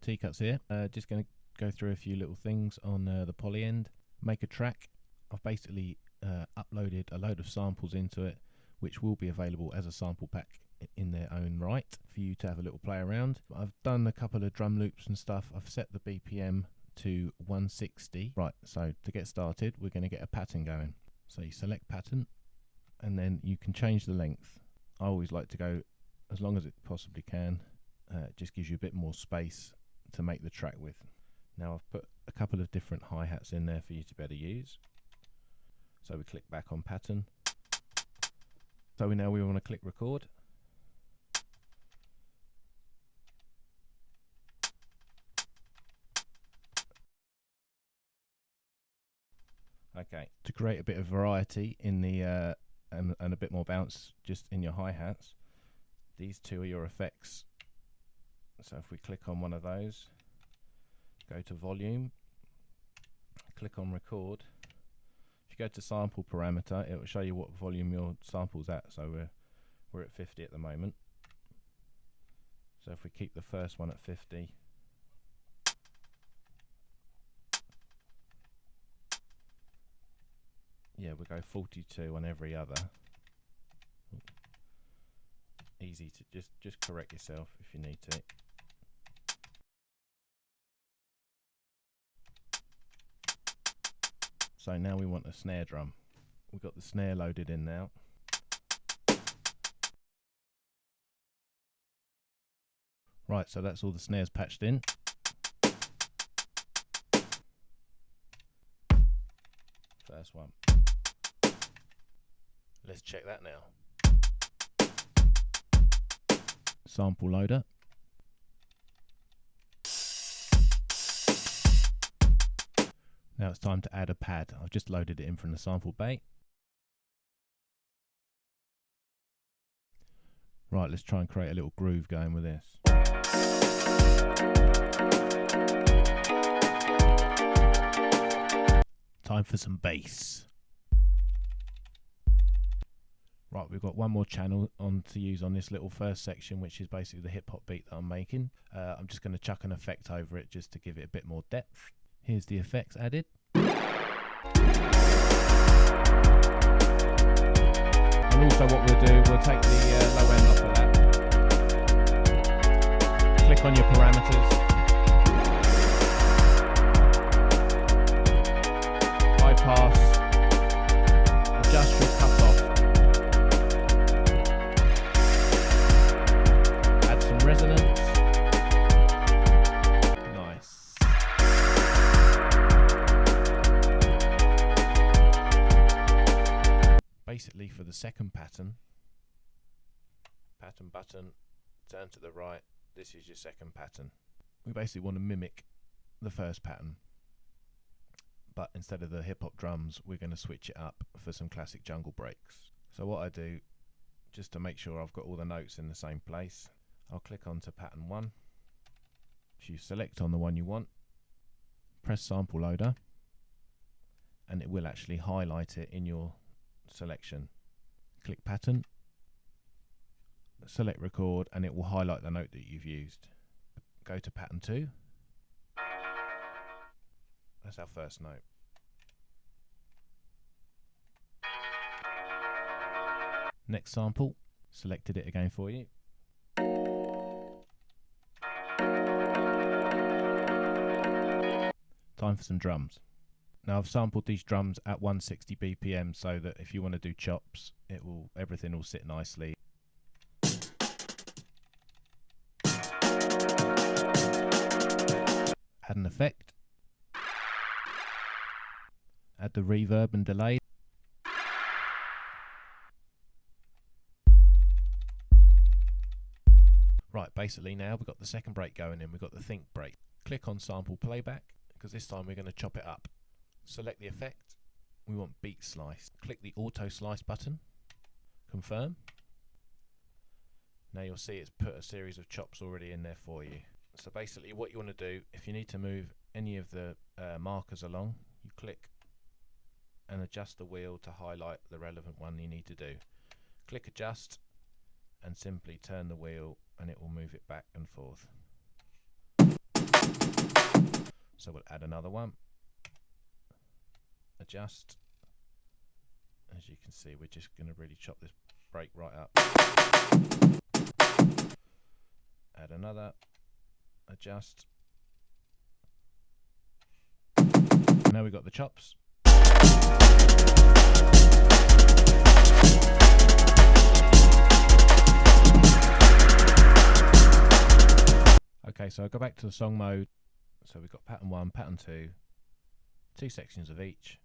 T-Cuts here. Just going to go through a few little things on the Polyend. Make a track. I've basically uploaded a load of samples into it, which will be available as a sample pack in their own right for you to have a little play around. I've done a couple of drum loops and stuff. I've set the BPM to 160. Right, so to get started, we're going to get a pattern going. So you select pattern, and then you can change the length. I always like to go as long as it possibly can. It just gives you a bit more space to make the track with. Now I've put a couple of different hi-hats in there for you to better use. So we click back on pattern. So we want to click record. Okay, to create a bit of variety in the and a bit more bounce just in your hi-hats, these two are your effects. So if we click on one of those, go to volume, click on record. If you go to sample parameter, it will show you what volume your sample's at. So we're at 50 at the moment. So if we keep the first one at 50, yeah, we'll go 42 on every other. Easy to just correct yourself if you need to. So now we want a snare drum. We've got the snare loaded in now. Right, so that's all the snares patched in. First one. Let's check that now. Sample loader. Now it's time to add a pad. I've just loaded it in from the sample bay. Right, let's try and create a little groove going with this. Time for some bass. Right, we've got one more channel on to use on this little first section, which is basically the hip hop beat that I'm making. I'm just going to chuck an effect over it just to give it a bit more depth. Here's the effects added. And also what we'll do, we'll take the low end off of that. Click on your parameters. High pass. Adjust your cutoff. Add some resonance. Nice. Basically for the second pattern button, turn to the right, this is your second pattern. We basically want to mimic the first pattern, but instead of the hip hop drums, we're going to switch it up for some classic jungle breaks. So what I do, just to make sure I've got all the notes in the same place, I'll click onto pattern 1. If you select on the one you want, press sample loader, and it will actually highlight it in your selection. Click pattern, select record, and it will highlight the note that you've used. Go to pattern 2. That's our first note. Next sample, selected it again for you. Time for some drums. Now I've sampled these drums at 160 BPM so that if you want to do chops, everything will sit nicely. Add an effect. Add the reverb and delay. Right, basically now we've got the second break going in, we've got the think break. Click on sample playback, because this time we're going to chop it up. Select the effect. We want beat slice. Click the auto slice button. Confirm. Now you'll see it's put a series of chops already in there for you. So basically what you want to do, if you need to move any of the markers along, you click and adjust the wheel to highlight the relevant one you need to do. Click adjust and simply turn the wheel and it will move it back and forth. So we'll add another one, adjust. As you can see, we're just going to really chop this break right up. Add another, adjust. Now we've got the chops. Okay, so I'll go back to the song mode. So we've got pattern 1, pattern 2, 2 sections of each.